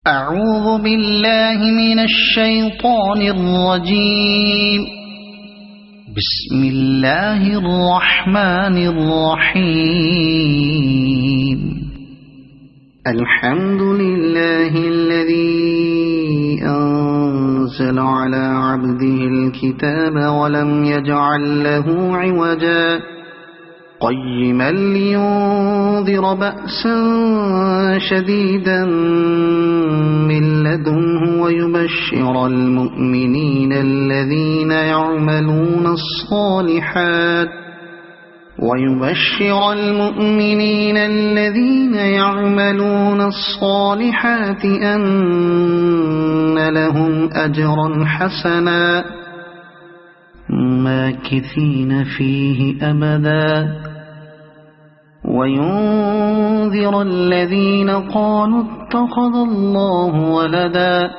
أعوذ بالله من الشيطان الرجيم. بسم الله الرحمن الرحيم. الحمد لله الذي أنزل على عبده الكتاب ولم يجعل له عوجا قيما لينذر بأسا شديدا من لدنه ويبشر المؤمنين الذين يعملون الصالحات أن لهم أجرا حسنا ماكثين فيه أبدا وينذر الذين قالوا اتخذ الله ولدا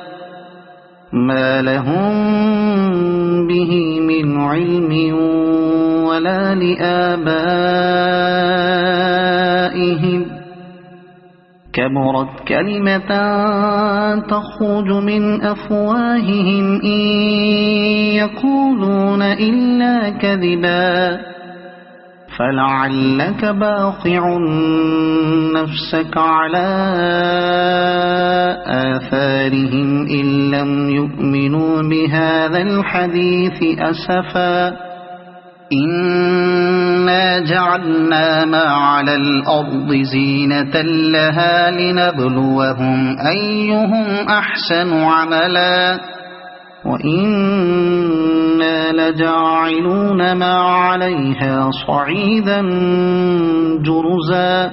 ما لهم به من علم ولا لآبائهم كبرت كلمة تخرج من أفواههم إن يقولون إلا كذبا فلعلك باخع نفسك على آثارهم إن لم يؤمنوا بهذا الحديث أسفا إنا جعلنا ما على الأرض زينة لها لنبلوهم أيهم أحسن عملا وإنا لجاعلون ما عليها صعيدا جرزا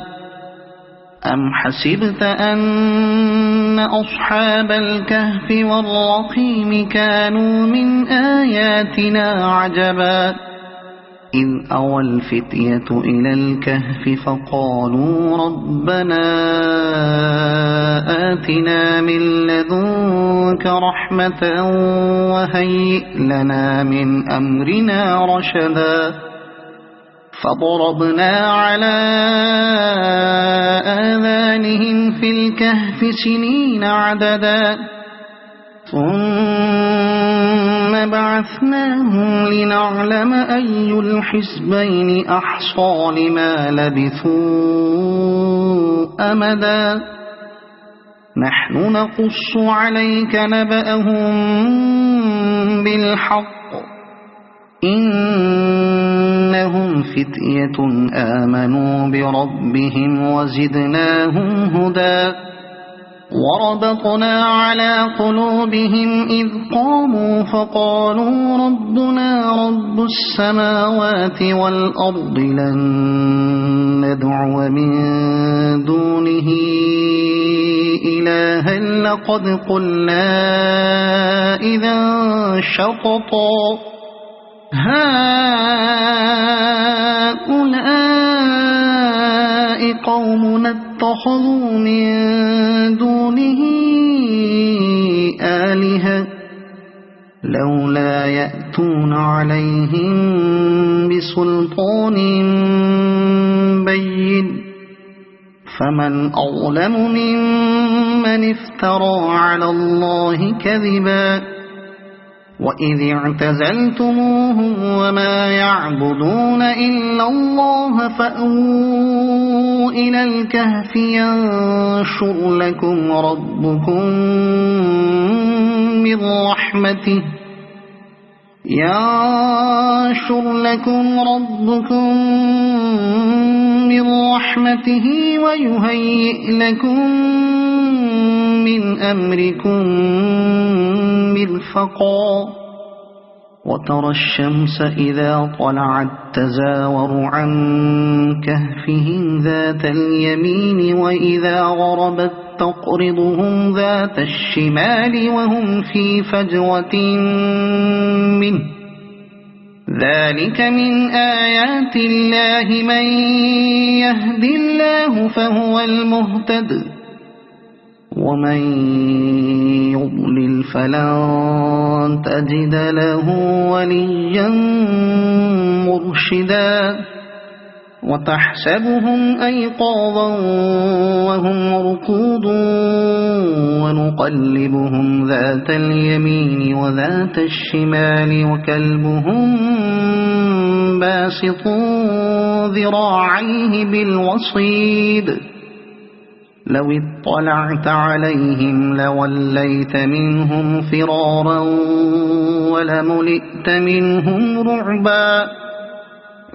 أم حسبت أن أصحاب الكهف والرقيم كانوا من آياتنا عجبا إذ أوى الفتية إلى الكهف فقالوا ربنا آتنا من لدنك رحمة وهيئ لنا من أمرنا رشدا فضربنا على آذانهم في الكهف سنين عددا ثم بعثناهم لنعلم أي الحزبين أحصى لما لبثوا أمدا نحن نقص عليك نبأهم بالحق إنهم فتية آمنوا بربهم وزدناهم هدى وربطنا على قلوبهم إذ قاموا فقالوا ربنا رب السماوات والأرض لن ندعو من دونه إلها لقد قلنا إذا شططا هؤلاء قومنا اتخذوا من دونه آلهة لولا يأتون عليهم بسلطان بين فمن أظلم ممن افترى على الله كذبا وإذ اعتزلتموهم وما يعبدون إلا الله فأووا إلى الكهف ينشر لكم ربكم من رحمته ويهيئ لكم من أمركم مرفقا وترى الشمس إذا طلعت تزاور عن كهفهم ذات اليمين وإذا غربت تقرضهم ذات الشمال وهم في فجوة منه ذلك من آيات الله من يهد الله فهو المهتد ومن يضلل فلن تجد له وليا مرشدا وتحسبهم أيقاظا وهم رقود ونقلبهم ذات اليمين وذات الشمال وكلبهم باسط ذراعيه بالوصيد لو اطلعت عليهم لوليت منهم فرارا ولملئت منهم رعبا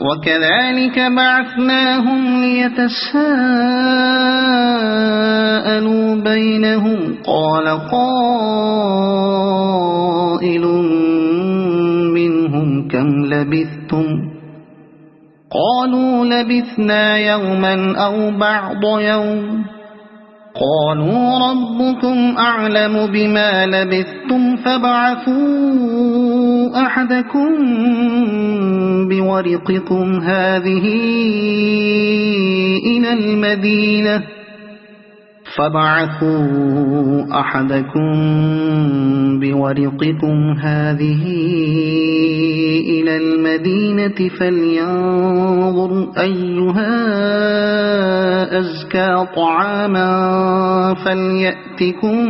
وكذلك بعثناهم ليتساءلوا بينهم قال قائل منهم كم لبثتم قالوا لبثنا يوما أو بعض يوم قالوا ربكم أعلم بما لبثتم فابعثوا أحدكم بورقكم هذه إلى المدينة فلينظر أيها أزكى طعاما فليأتكم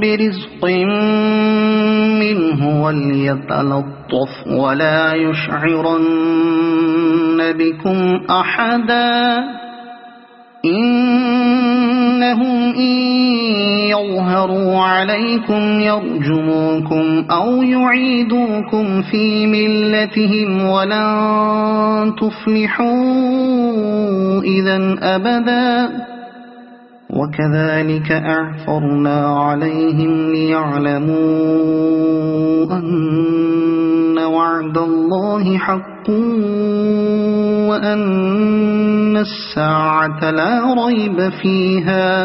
برزق منه وليتلطف ولا يشعرن بكم أحدا إنهم إن يظهروا عليكم يرجموكم أو يعيدوكم في ملتهم ولن تفلحوا إذا أبدا وكذلك أعثرنا عليهم ليعلموا أن وعد الله حق وأن الساعة لا ريب فيها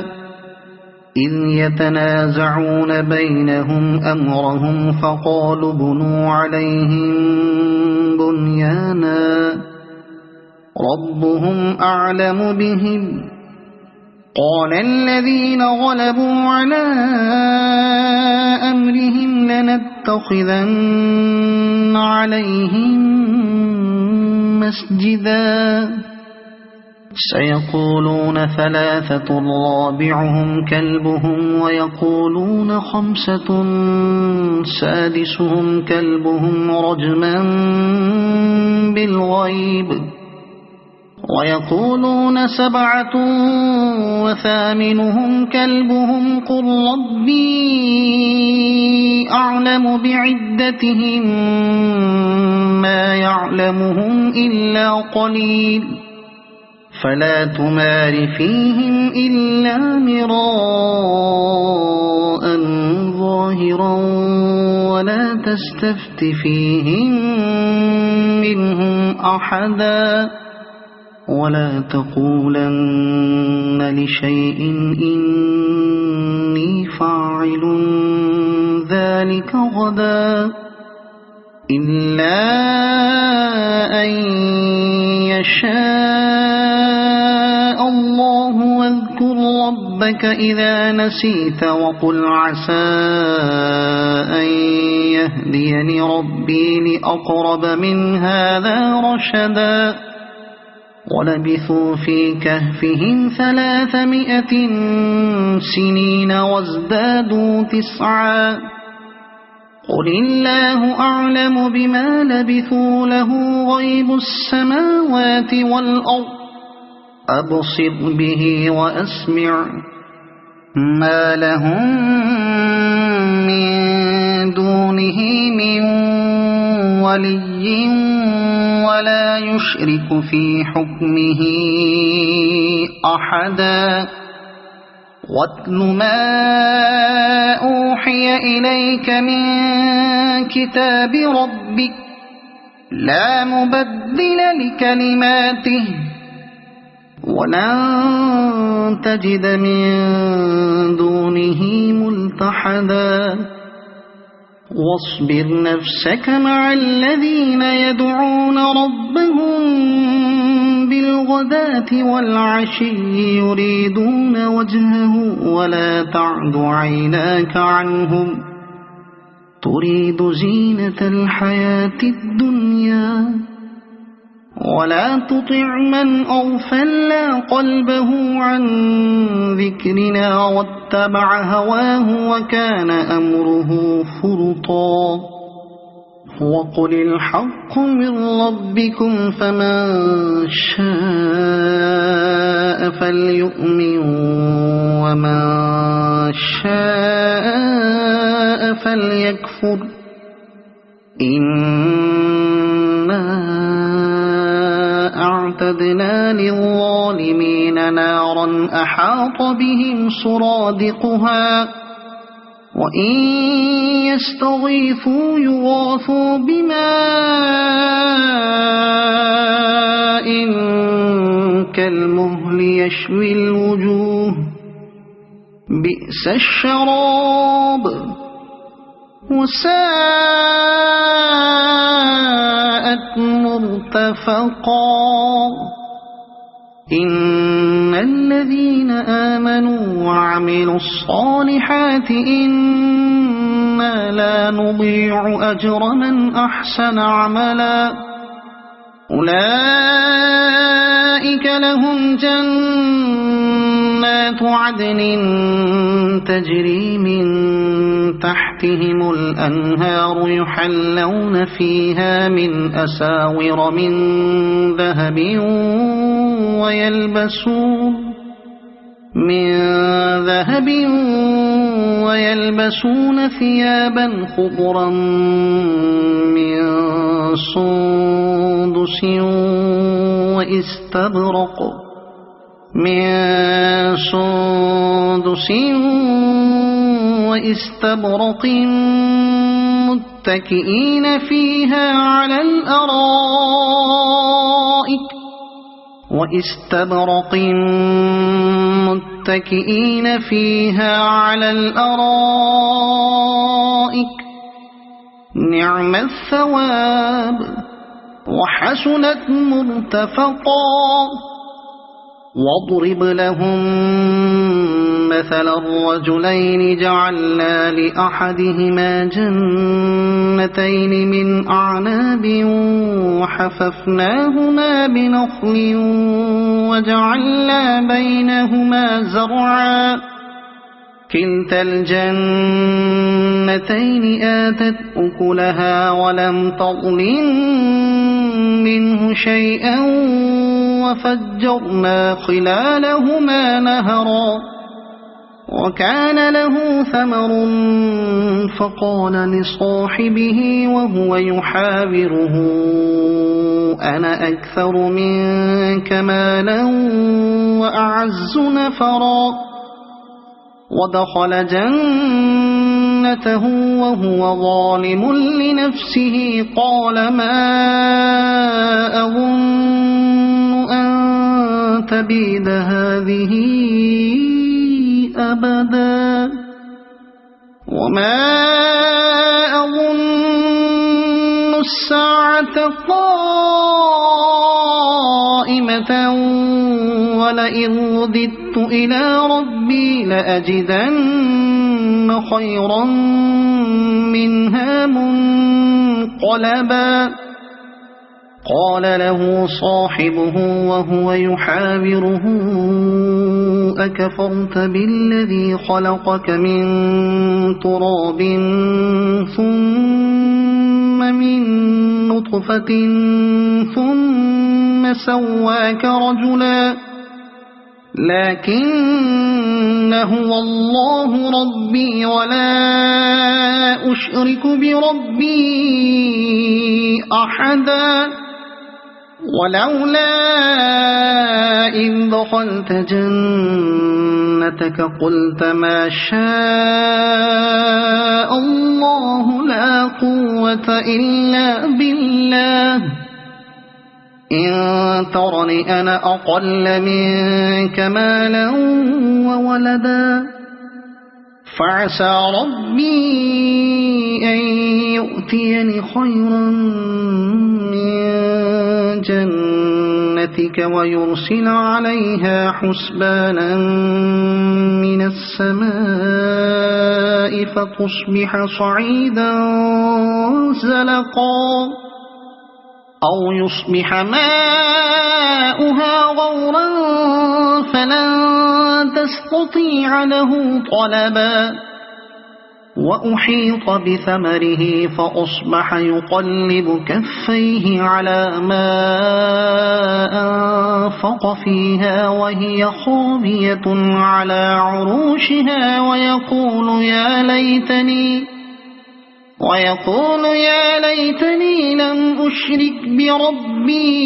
إذ يتنازعون بينهم أمرهم فقالوا ابنوا عليهم بنيانا ربهم أعلم بهم قال الذين غلبوا على أمرهم لنتخذن عليهم مسجدا سيقولون ثلاثة رابعهم كلبهم ويقولون خمسة سادسهم كلبهم رجما بالغيب ويقولون سبعة وثامنهم كلبهم قل ربي أعلم بعدتهم ما يعلمهم إلا قليل فلا تمار فيهم إلا مراء ظاهرا ولا تستفت فيهم منهم أحدا ولا تقولن لشيء إني فاعل ذلك غدا إلا أن يشاء الله واذكر ربك إذا نسيت وقل عسى أن يهديني ربي لأقرب من هذا رشدا ولبثوا في كهفهم 300 سنين وازدادوا 9 قل الله أعلم بما لبثوا له غيب السماوات والأرض أبصر به وأسمع ما لهم من دونه من ولي ولا يشرك في حكمه أحدا واتل ما أوحي إليك من كتاب ربك لا مبدل لكلماته ولن تجد من دونه ملتحدا واصبر نفسك مع الذين يدعون ربهم بالغداة والعشي يريدون وجهه ولا تعد عيناك عنهم تريد زينة الحياة الدنيا ولا تطع من أغفلنا قلبه عن ذكرنا واتبع هواه وكان أمره فرطا وقل الحق من ربكم فمن شاء فليؤمن ومن شاء فليكفر إنا أعتدنا للظالمين نارا أحاط بهم سرادقها وإن يستغيثوا يغاثوا بماء كالمهل يشوي الوجوه بئس الشراب وساءت مرتفقا إن الذين آمنوا وعملوا الصالحات إنا لا نضيع أجر من أحسن عملا أولئك لهم جنات عدن تجري من تحتهم الأنهار يحلون فيها من أساور من ذهب ويلبسون ثيابا خضرا من سندس وإستبرق متكئين فيها على الأرائك نعم الثواب وحسنت مرتفقا واضرب لهم مثل الرجلين جعلنا لأحدهما جنتين من أعناب وحففناهما بنخل وجعلنا بينهما زرعا كلتا الجنتين آتت أكلها ولم تظلم منه شيئا وفجرنا خلالهما نهرا وكان له ثمر فقال لصاحبه وهو يحاوره أنا أكثر منك مالا وأعز نفرا ودخل جنته وهو ظالم لنفسه قال ما أظن أن تبيد هذه أبدا وما أظن الساعة قائمة ولئن رددت إلى ربي لأجدن خيرا منها منقلبا قال له صاحبه وهو يحاوره أكفرت بالذي خلقك من تراب ثم من نطفة ثم سواك رجلا لكن هو الله ربي ولا أشرك بربي أحدا ولولا إذ دخلت جنتك قلت ما شاء الله لا قوة إلا بالله إن ترني أنا أقل منك مالا وولدا فعسى ربي أن يؤتيني خيرا من جنتك ويرسل عليها حسبانا من السماء فتصبح صعيدا زلقا أو يصبح ماؤها غورا فلن تستطيع له طلبا وأحيط بثمره فأصبح يقلب كفيه على ما أنفق فيها وهي خاوية على عروشها ويقول يا ليتني لم أشرك بربي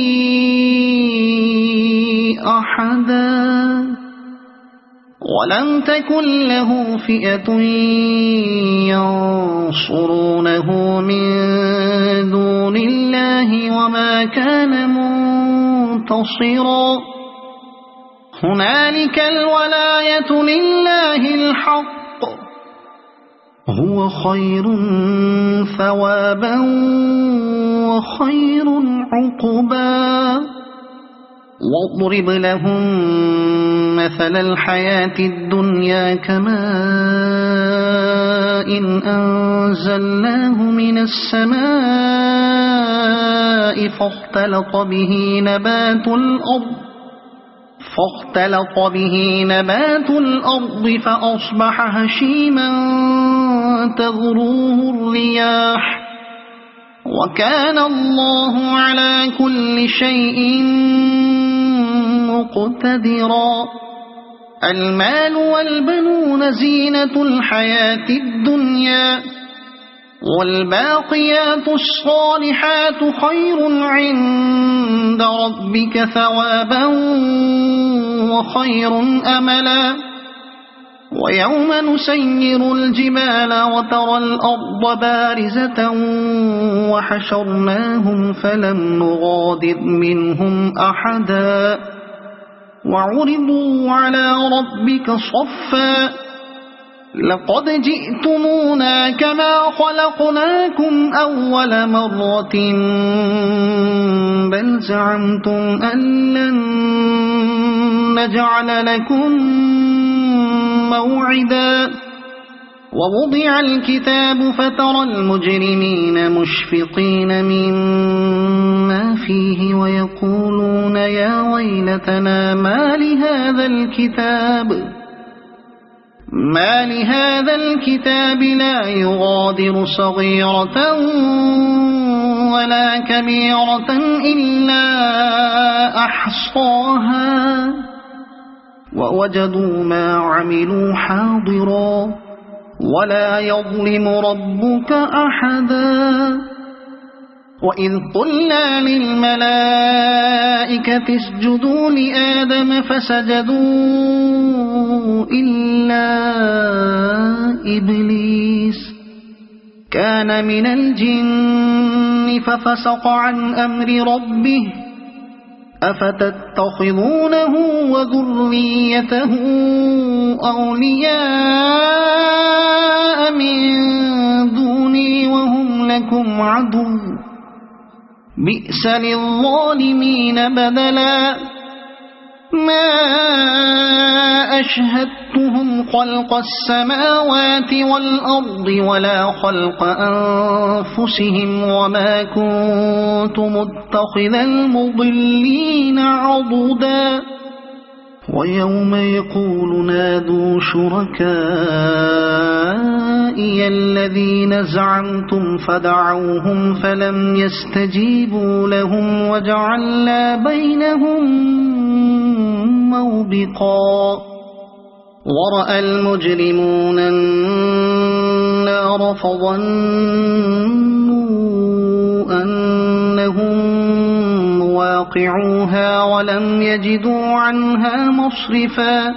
أحدا ولم تكن له فئة ينصرونه من دون الله وما كان منتصرا هنالك الولاية لله الحق هو خير ثوابا وخير عقبا واضرب لهم مثل الحياة الدنيا كماء أنزلناه من السماء فاختلط به نبات الأرض فأصبح هشيما تذروه الرياح وكان الله على كل شيء مقتدرا المال والبنون زينة الحياة الدنيا والباقيات الصالحات خير عند ربك ثوابا وخير أملا ويوم نسير الجبال وترى الأرض بارزة وحشرناهم فلم نغادر منهم أحدا وعرضوا على ربك صفا لقد جئتمونا كما خلقناكم أول مرة بل زعمتم أن لن نجعل لكم موعدا ووضع الكتاب فترى المجرمين مشفقين مما فيه ويقولون يا ويلتنا ما لهذا الكتاب لا يغادر صغيرة ولا كبيرة إلا أحصاها ووجدوا ما عملوا حاضرا ولا يظلم ربك أحدا وإذ قلنا للملائكة اسجدوا لآدم فسجدوا إلا إبليس كان من الجن ففسق عن أمر ربه أفتتخذونه وذريته أولياء من دوني وهم لكم عدو بئس للظالمين بدلا ما أشهدتهم خلق السماوات والأرض ولا خلق أنفسهم وما كنت متخذ المضلين عضدا ويوم يقول نادوا شركائي الذين زعمتم فدعوهم فلم يستجيبوا لهم وجعلنا بينهم موبقا ورأى المجرمون النار فظنوا أنهم واقعوها ولم يجدوا عنها مصرفا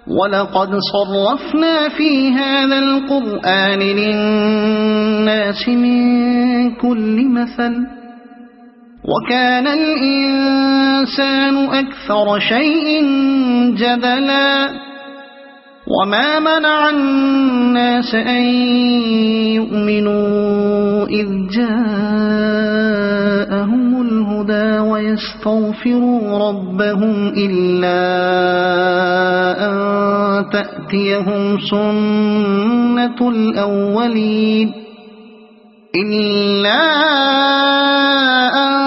ولقد صرفنا في هذا القرآن للناس من كل مثل وكان الإنسان أكثر شيء جدلا وما منع الناس أن يؤمنوا إذ جاءهم الهدى ويستغفروا ربهم إلا أن تأتيهم سنة الأولين إلا أن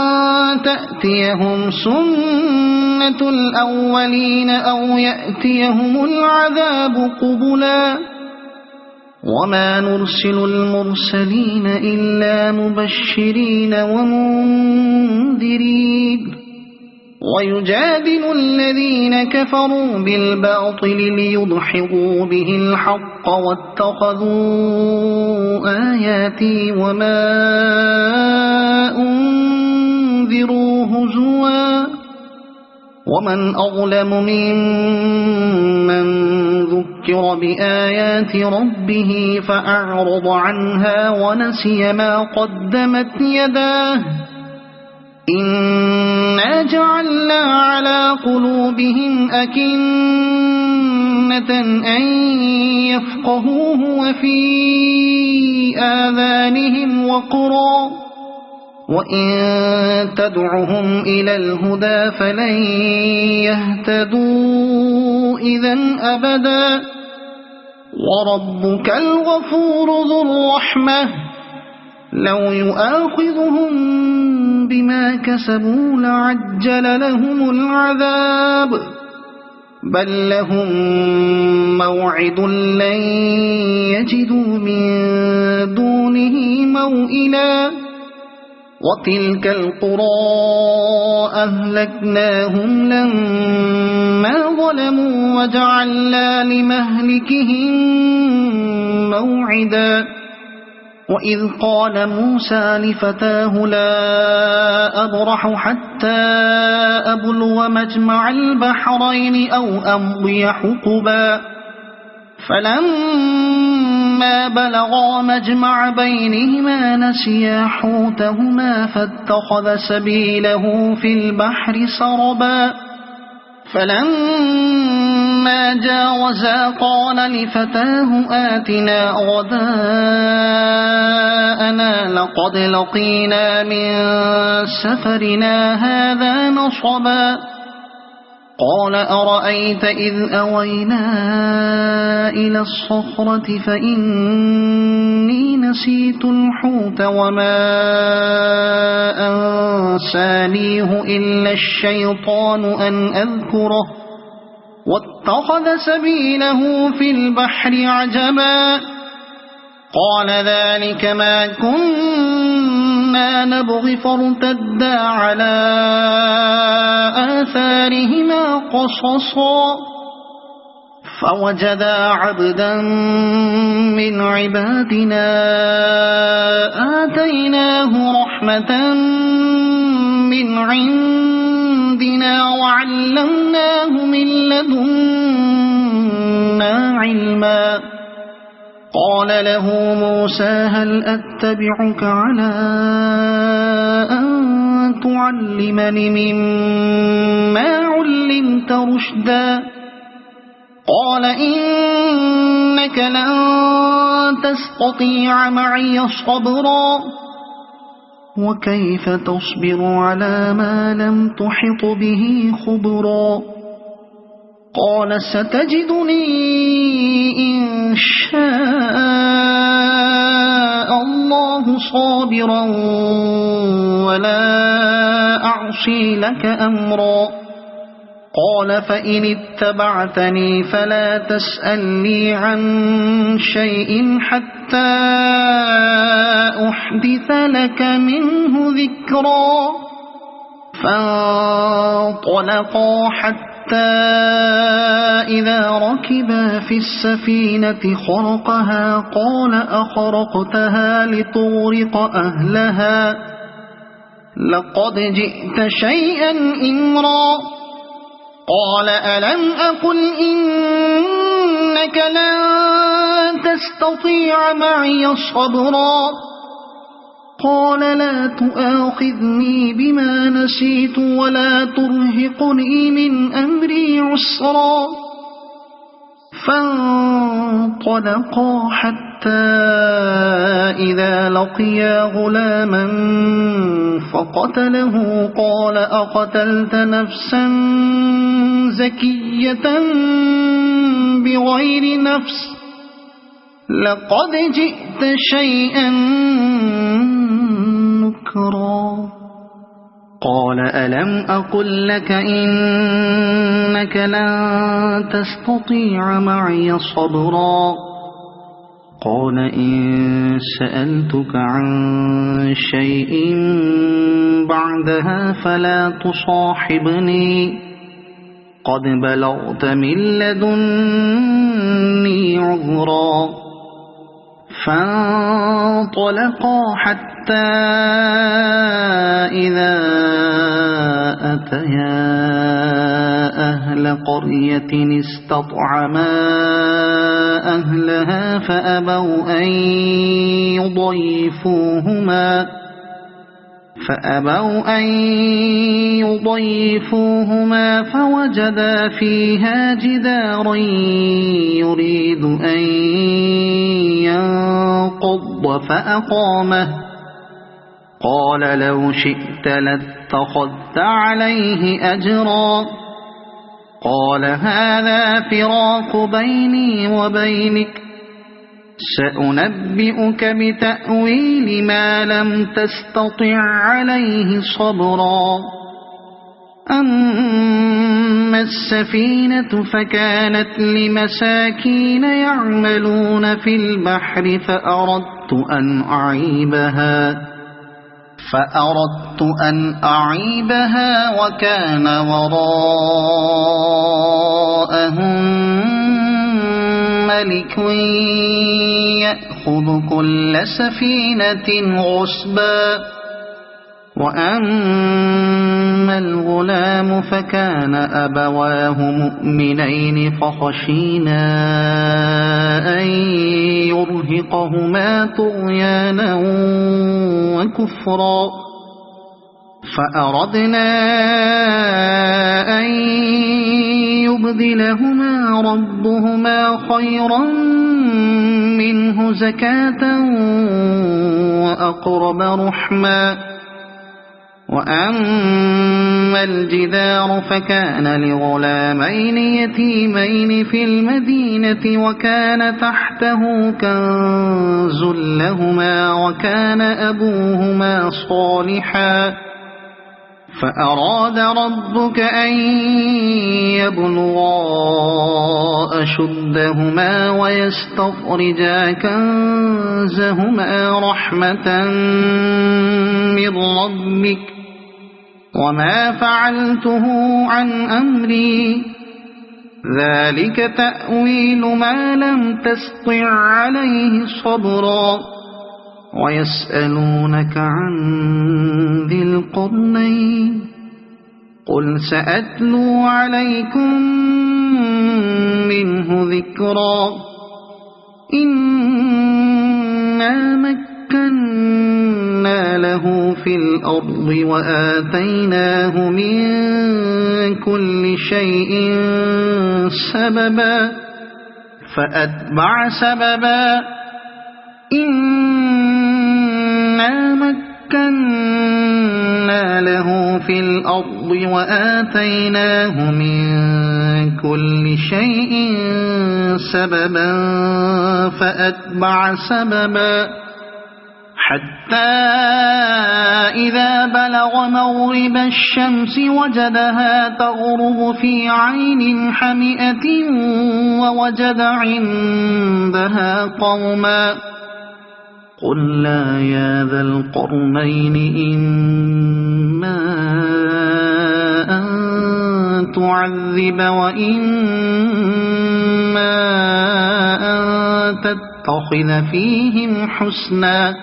تأتيهم سنة الأولين أو يأتيهم العذاب قبلا وما نرسل المرسلين إلا مبشرين ومنذرين ويجادل الذين كفروا بالباطل ليدحضوا به الحق واتخذوا آياتي وما أنذروا هزوا ومن أظلم ممن ذكر بآيات ربه فأعرض عنها ونسي ما قدمت يداه إنا جعلنا على قلوبهم أكنة أن يفقهوه وفي آذانهم وقرا وإن تدعهم إلى الهدى فلن يهتدوا إذن أبدا وربك الغفور ذو الرحمة لو يؤاخذهم بما كسبوا لعجل لهم العذاب بل لهم موعد لن يجدوا من دونه موئلا وتلك القرى أهلكناهم لما ظلموا وجعلنا لمهلكهم موعدا وإذ قال موسى لفتاه لا أبرح حتى أبلغ مجمع البحرين أو أمضي حقبا فلما بلغا مجمع بينهما نسيا حوتهما فاتخذ سبيله في البحر سربا فلما جاوزا قال لفتاه آتنا غداءنا لقد لقينا من سفرنا هذا نصبا قال أرأيت إذ أوينا إلى الصخرة فإني نسيت الحوت وما أنسانيه إلا الشيطان أن أذكره واتخذ سبيله في البحر عجبا قال ذلك ما كنا نبغي فارتدا على آثارهما قصصا فوجدا عبدا من عبادنا آتيناه رحمة من عندنا وعلمناه من لدنا علما قال له موسى هل أتبعك على أن تعلمني مما علمت رشدا قال إنك لن تستطيع معي صبرا وكيف تصبر على ما لم تحط به خبرا قال ستجدني إن شاء الله صابرا ولا أعصي لك أمرا قال فإن اتبعتني فلا تسألني عن شيء حتى أحدث لك منه ذكرا فانطلقا حتى إذا ركبا في السفينة خرقها قال أخرقتها لتغرق أهلها لقد جئت شيئا إمرا قال ألم أقل إنك لن تستطيع معي صبرا قال لا تؤاخذني بما نسيت ولا ترهقني من أمري عسرا فانطلقا حتى إذا لقيا غلاما فقتله قال أقتلت نفسا زكية بغير نفس لقد جئت شيئا نكرا قال ألم أقل لك إنك لن تستطيع معي صبرا قال إن سألتك عن شيء بعدها فلا تصاحبني قد بلغت من لدني عذرا فانطلقا حتى إذا أتيا أهل قرية استطعما أهلها فأبوا أن يضيفوهما فوجدا فيها جدارا يريد أن ينقض فأقامه قال لو شئت لاتخذت عليه أجرا قال هذا فراق بيني وبينك سأنبئك بتأويل ما لم تستطع عليه صبرا أما السفينة فكانت لمساكين يعملون في البحر فأردت أن أعيبها وكان وراءهم ملك يأخذ كل سفينة غصبا وأما الغلام فكان أبواه مؤمنين فخشينا أن يرهقهما طغيانا وكفرا فأردنا أن يبدلهما ربهما خيرا منه زكاة وأقرب رحما وأما الجدار فكان لغلامين يتيمين في المدينة وكان تحته كنز لهما وكان أبوهما صالحا فأراد ربك أن يبلغا أشدهما ويستخرجا كنزهما رحمة من ربك وما فعلته عن أمري ذلك تأويل ما لم تسطع عليه صبرا ويسألونك عن ذي القرنين قل سأتلو عليكم منه ذكرا إنا مكنا له في الأرض وآتيناه من كل شيء سببا فأتبع سببا إنا مكنا له في الأرض وآتيناه من كل شيء سببا فأتبع سببا حتى إذا بلغ مغرب الشمس وجدها تغرب في عين حمئة ووجد عندها قوما قلنا يا ذا القرنين إما أن تعذب وإما أن تتخذ فيهم حسنا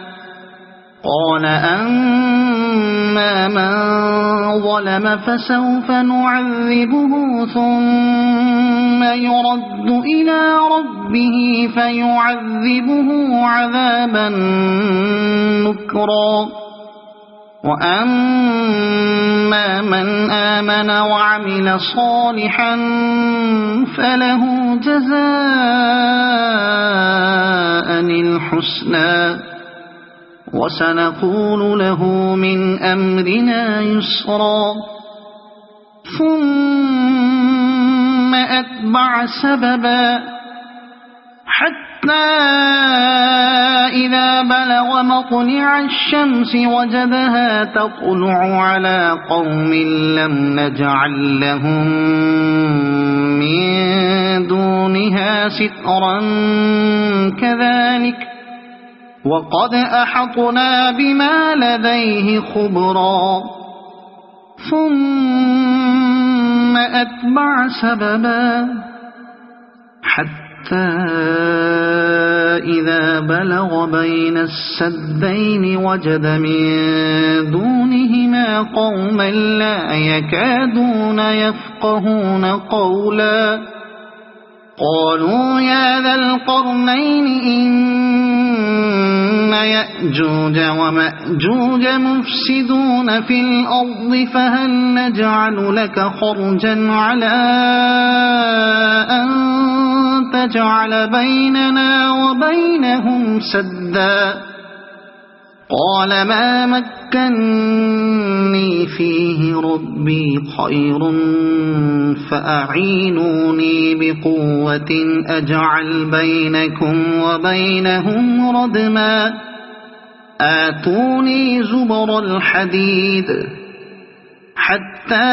قال أما من ظلم فسوف نعذبه ثم يرد إلى ربه فيعذبه عذابا نكرا وأما من آمن وعمل صالحا فله جزاء الحسنى وسنقول له من أمرنا يسرا ثم أتبع سببا حتى حتى إذا بلغ مطلع الشمس وجدها تطلع على قوم لم نجعل لهم من دونها سترا كذلك وقد أحطنا بما لديه خبرا ثم أتبع سببا حتى إذا بلغ بين السدين وجد من دونهما قوما لا يكادون يفقهون قولا قالوا يا ذا القرنين إن يأجوج ومأجوج مفسدون في الأرض فهل نجعل لك خرجا على أن تجعل بيننا وبينهم سدا قال ما مكني فيه ربي خير فأعينوني بقوة أجعل بينكم وبينهم ردما آتوني زبر الحديد حتى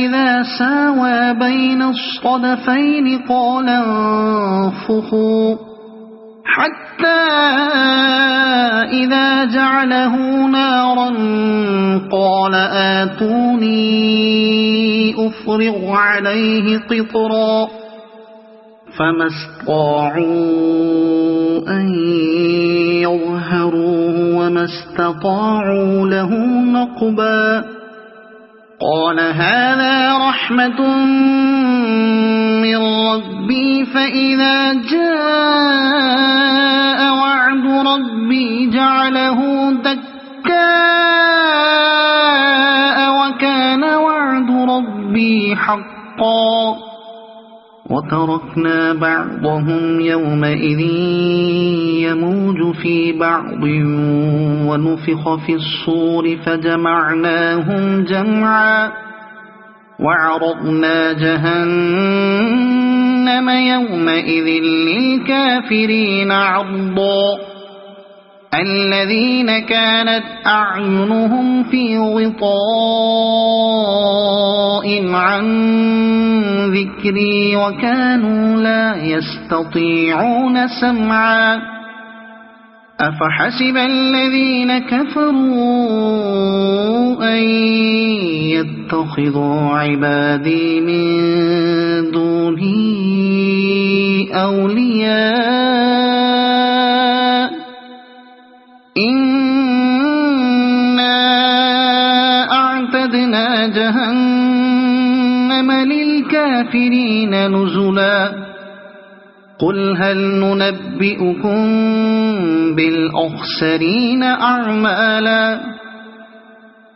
إذا ساوى بين الصدفين قال انفخوا حتى إذا جعله نارا قال آتوني أفرغ عليه قطرا فما استطاعوا أن يظهروه وما استطاعوا له نقبا قال هذا رحمة من ربي فإذا جاء وعد ربي جعله دكاء وكان وعد ربي حقا وتركنا بعضهم يومئذ يموج في بعض ونفخ في الصور فجمعناهم جمعا وعرضنا جهنم يومئذ للكافرين عرضا الذين كانت أعينهم في غطاء عن ذكري وكانوا لا يستطيعون سمعا أفحسب الذين كفروا أن يتخذوا عبادي من دوني أولياء إنا أعتدنا جهنم للكافرين نزلا قل هل ننبئكم بالأخسرين أعمالا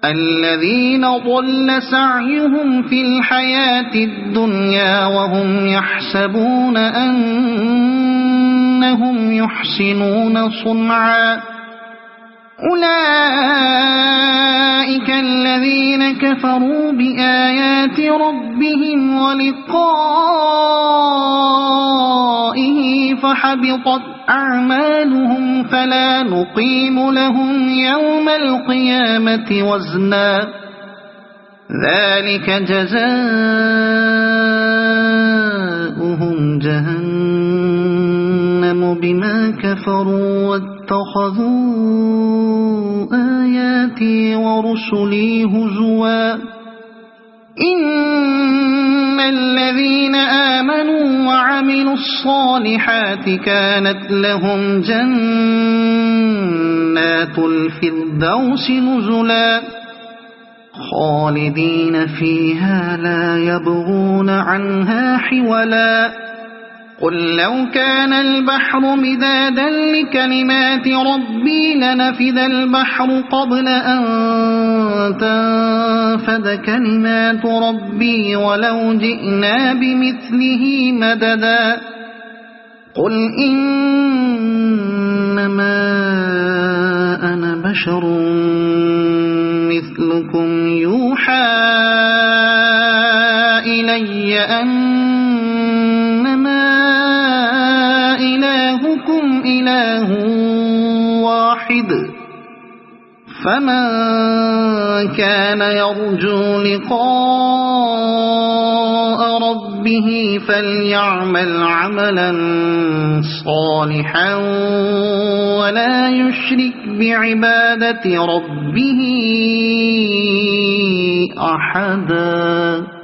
الذين ضل سعيهم في الحياة الدنيا وهم يحسبون أنهم يحسنون صنعا أولئك الذين كفروا بآيات ربهم ولقائه فحبطت أعمالهم فلا نقيم لهم يوم القيامة وزنا ذلك جزاؤهم جهنم بما كفروا واتخذوا آياتي ورسلي هزوا إن الذين آمنوا وعملوا الصالحات كانت لهم جنات الفردوس نزلا خالدين فيها لا يبغون عنها حولا قل لو كان البحر مدادا لكلمات ربي لنفد البحر قبل أن تنفد كلمات ربي ولو جئنا بمثله مددا قل إنما أنا بشر مثلكم يوحى إلي أنما فمن كان يرجو لقاء ربه فليعمل عملا صالحا ولا يشرك بعبادة ربه أحدا.